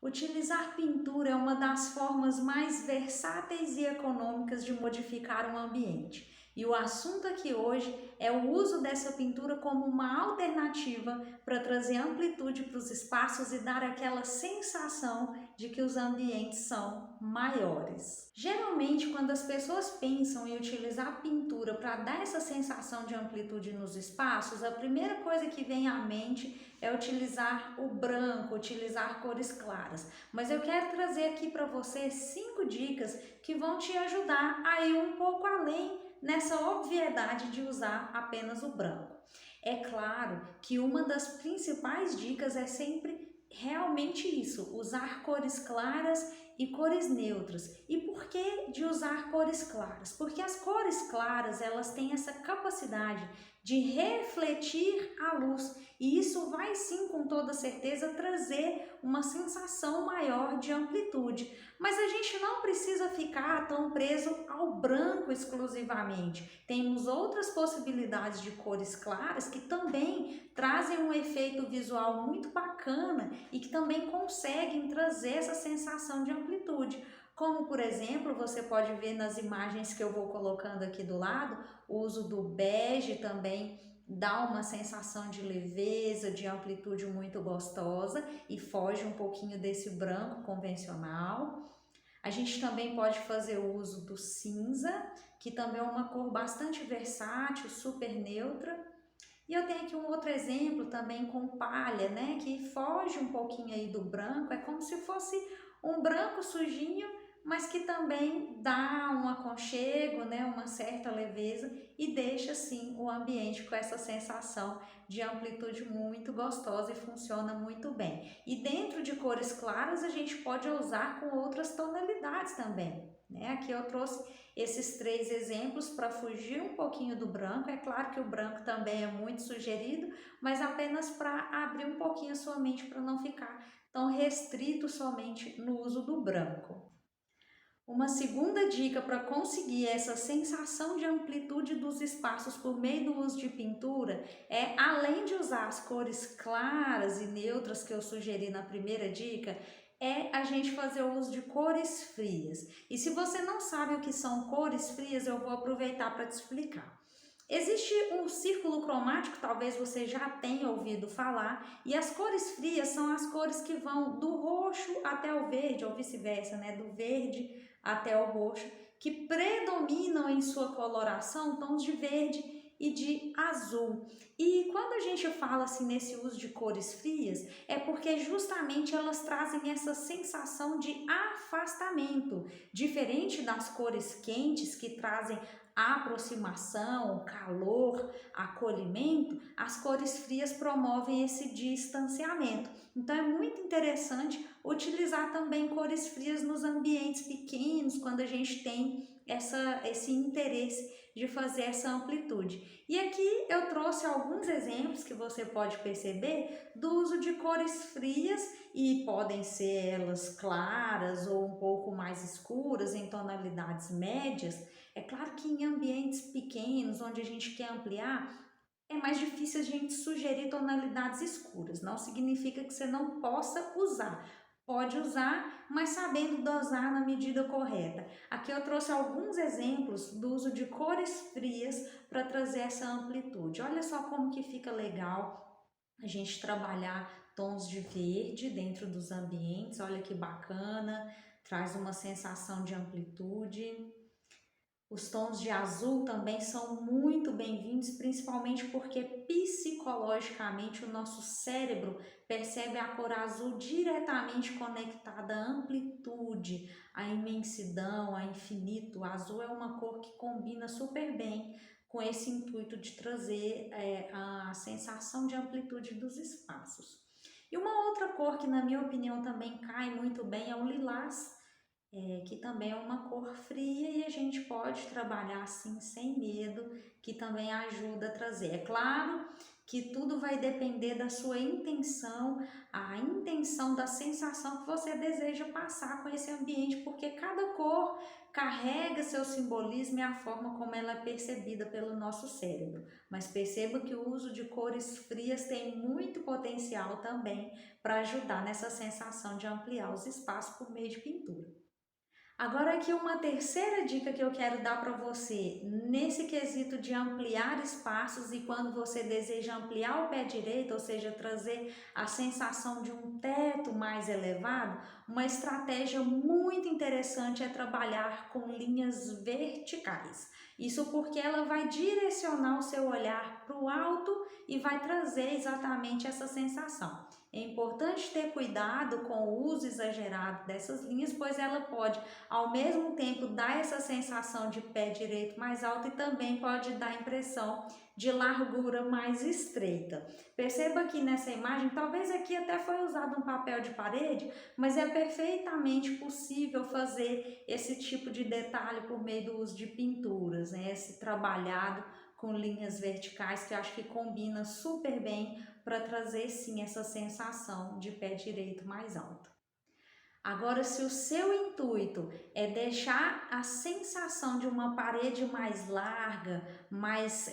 Utilizar pintura é uma das formas mais versáteis e econômicas de modificar um ambiente. E o assunto aqui hoje é o uso dessa pintura como uma alternativa para trazer amplitude para os espaços e dar aquela sensação de que os ambientes são maiores. Geralmente, quando as pessoas pensam em utilizar pintura para dar essa sensação de amplitude nos espaços, a primeira coisa que vem à mente é utilizar o branco, utilizar cores claras. Mas eu quero trazer aqui para você 5 dicas que vão te ajudar a ir um pouco além nessa obviedade de usar apenas o branco. É claro que uma das principais dicas é sempre realmente isso, usar cores claras e cores neutras. E por que de usar cores claras? Porque as cores claras, elas têm essa capacidade de refletir a luz, e isso vai sim, com toda certeza, trazer uma sensação maior de amplitude. Mas a gente não precisa ficar tão preso ao branco exclusivamente. Temos outras possibilidades de cores claras que também trazem um efeito visual muito bacana e que também conseguem trazer essa sensação de amplitude. Como, por exemplo, você pode ver nas imagens que eu vou colocando aqui do lado, o uso do bege também dá uma sensação de leveza, de amplitude muito gostosa e foge um pouquinho desse branco convencional. A gente também pode fazer o uso do cinza, que também é uma cor bastante versátil, super neutra. E eu tenho aqui um outro exemplo também com palha, né, que foge um pouquinho aí do branco, é como se fosse um branco sujinho, mas que também dá um aconchego, né, uma certa leveza e deixa assim o ambiente com essa sensação de amplitude muito gostosa e funciona muito bem. E dentro de cores claras a gente pode usar com outras tonalidades também, né? Aqui eu trouxe esses 3 exemplos para fugir um pouquinho do branco. É claro que o branco também é muito sugerido, mas apenas para abrir um pouquinho a sua mente para não ficar tão restrito somente no uso do branco. Uma segunda dica para conseguir essa sensação de amplitude dos espaços por meio do uso de pintura é, além de usar as cores claras e neutras que eu sugeri na primeira dica, é a gente fazer o uso de cores frias. E se você não sabe o que são cores frias, eu vou aproveitar para te explicar. Existe um círculo cromático, talvez você já tenha ouvido falar, e as cores frias são as cores que vão do roxo até o verde, ou vice-versa, né? Do verde até o roxo, que predominam em sua coloração tons de verde e de azul. E quando a gente fala assim nesse uso de cores frias, é porque justamente elas trazem essa sensação de afastamento, diferente das cores quentes que trazem aproximação, calor, acolhimento. As cores frias promovem esse distanciamento. Então é muito interessante utilizar também cores frias nos ambientes pequenos, quando a gente tem esse interesse de fazer essa amplitude. E aqui eu trouxe alguns exemplos que você pode perceber do uso de cores frias, e podem ser elas claras ou um pouco mais escuras, em tonalidades médias. É claro que em ambientes pequenos, onde a gente quer ampliar, é mais difícil a gente sugerir tonalidades escuras. Não significa que você não possa usar. Pode usar, mas sabendo dosar na medida correta. Aqui eu trouxe alguns exemplos do uso de cores frias para trazer essa amplitude. Olha só como que fica legal a gente trabalhar tons de verde dentro dos ambientes. Olha que bacana, traz uma sensação de amplitude. Os tons de azul também são muito bem-vindos, principalmente porque psicologicamente o nosso cérebro percebe a cor azul diretamente conectada à amplitude, à imensidão, ao infinito. O azul é uma cor que combina super bem com esse intuito de trazer a sensação de amplitude dos espaços. E uma outra cor que, na minha opinião, também cai muito bem é o lilás, que também é uma cor fria e a gente pode trabalhar assim sem medo, que também ajuda a trazer. É claro que tudo vai depender da sua intenção, a intenção da sensação que você deseja passar com esse ambiente, porque cada cor carrega seu simbolismo e a forma como ela é percebida pelo nosso cérebro. Mas perceba que o uso de cores frias tem muito potencial também para ajudar nessa sensação de ampliar os espaços por meio de pintura. Agora aqui uma terceira dica que eu quero dar para você, nesse quesito de ampliar espaços e quando você deseja ampliar o pé direito, ou seja, trazer a sensação de um teto mais elevado, uma estratégia muito interessante é trabalhar com linhas verticais. Isso porque ela vai direcionar o seu olhar para o alto e vai trazer exatamente essa sensação. É importante ter cuidado com o uso exagerado dessas linhas, pois ela pode ao mesmo tempo dá essa sensação de pé direito mais alto e também pode dar a impressão de largura mais estreita. Perceba que nessa imagem, talvez aqui até foi usado um papel de parede, mas é perfeitamente possível fazer esse tipo de detalhe por meio do uso de pinturas, né? Esse trabalhado com linhas verticais que eu acho que combina super bem para trazer sim essa sensação de pé direito mais alto. Agora, se o seu intuito é deixar a sensação de uma parede mais larga, mais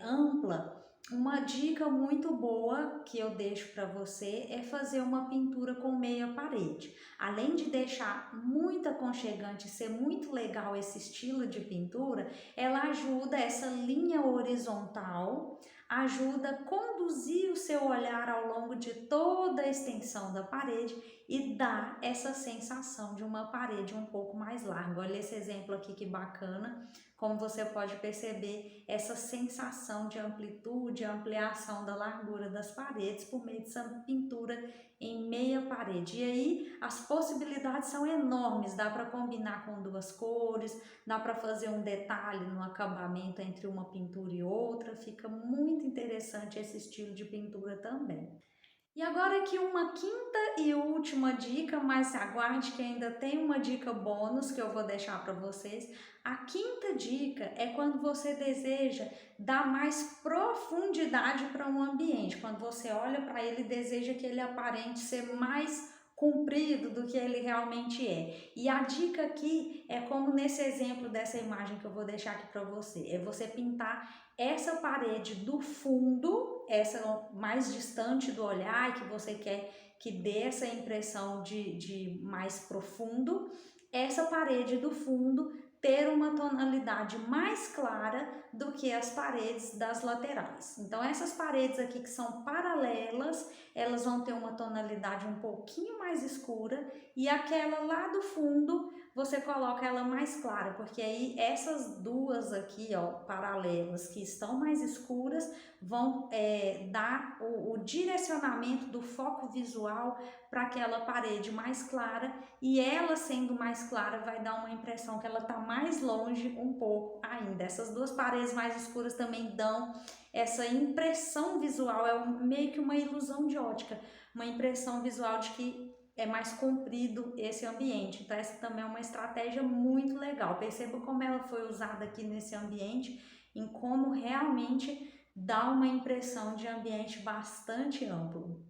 ampla, uma dica muito boa que eu deixo para você é fazer uma pintura com meia parede. Além de deixar muito aconchegante, ser muito legal esse estilo de pintura, ela ajuda essa linha horizontal, ajuda a conduzir o seu olhar ao longo de toda a extensão da parede e dá essa sensação de uma parede um pouco mais larga. Olha esse exemplo aqui que bacana, como você pode perceber essa sensação de amplitude, ampliação da largura das paredes por meio dessa pintura em meia parede. E aí as possibilidades são enormes, dá para combinar com duas cores, dá para fazer um detalhe no acabamento entre uma pintura e outra, fica muito interessante esse estilo de pintura também. E agora aqui uma quinta e última dica, mas aguarde que ainda tem uma dica bônus que eu vou deixar para vocês. A quinta dica é quando você deseja dar mais profundidade para um ambiente. Quando você olha para ele e deseja que ele aparente ser mais comprido do que ele realmente é. E a dica aqui é como nesse exemplo dessa imagem que eu vou deixar aqui para você. É você pintar essa parede do fundo, essa mais distante do olhar, que você quer que dê essa impressão de mais profundo, essa parede do fundo ter uma tonalidade mais clara do que as paredes das laterais. Então essas paredes aqui que são paralelas, elas vão ter uma tonalidade um pouquinho mais escura e aquela lá do fundo você coloca ela mais clara, porque aí essas duas aqui, ó, paralelas que estão mais escuras, vão dar o direcionamento do foco visual para aquela parede mais clara, e ela sendo mais clara vai dar uma impressão que ela está mais longe um pouco ainda. Essas duas paredes mais escuras também dão essa impressão visual, meio que uma ilusão de ótica, uma impressão visual de que é mais comprido esse ambiente. Então essa também é uma estratégia muito legal. Perceba como ela foi usada aqui nesse ambiente, em como realmente dá uma impressão de ambiente bastante amplo.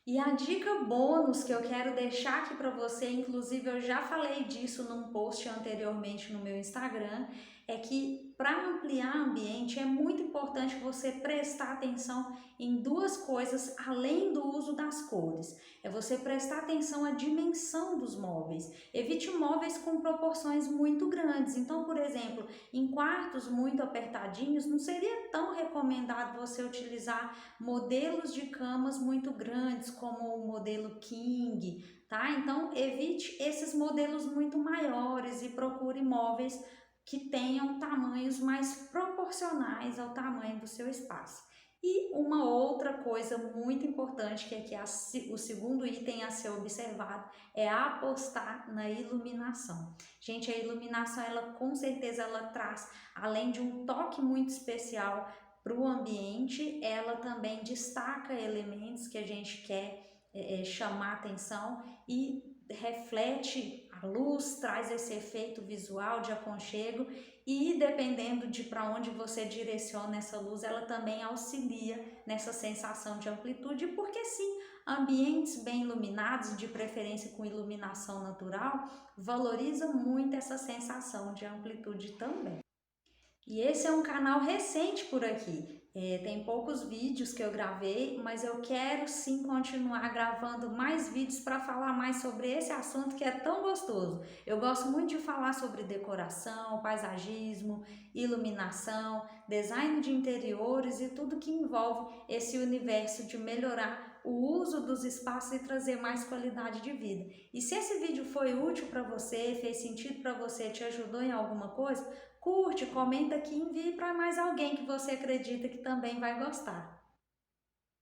E a dica bônus que eu quero deixar aqui para você, inclusive eu já falei disso num post anteriormente no meu Instagram, é que para ampliar ambiente é muito importante você prestar atenção em duas coisas além do uso das cores. É você prestar atenção à dimensão dos móveis. Evite móveis com proporções muito grandes. Então, por exemplo, em quartos muito apertadinhos, não seria tão recomendado você utilizar modelos de camas muito grandes, como o modelo King, tá? Então, evite esses modelos muito maiores e procure móveis que tenham tamanhos mais proporcionais ao tamanho do seu espaço. E uma outra coisa muito importante, que aqui é o segundo item a ser observado, é apostar na iluminação. Gente, a iluminação, ela com certeza ela traz, além de um toque muito especial para o ambiente, ela também destaca elementos que a gente quer chamar atenção e reflete a luz, traz esse efeito visual de aconchego e dependendo de para onde você direciona essa luz, ela também auxilia nessa sensação de amplitude, porque sim, ambientes bem iluminados, de preferência com iluminação natural, valoriza muito essa sensação de amplitude também. E esse é um canal recente por aqui. Tem poucos vídeos que eu gravei, mas eu quero sim continuar gravando mais vídeos para falar mais sobre esse assunto que é tão gostoso. Eu gosto muito de falar sobre decoração, paisagismo, iluminação, design de interiores e tudo que envolve esse universo de melhorar o uso dos espaços e trazer mais qualidade de vida. E se esse vídeo foi útil para você, fez sentido para você, te ajudou em alguma coisa, curte, comenta aqui e envie para mais alguém que você acredita que também vai gostar.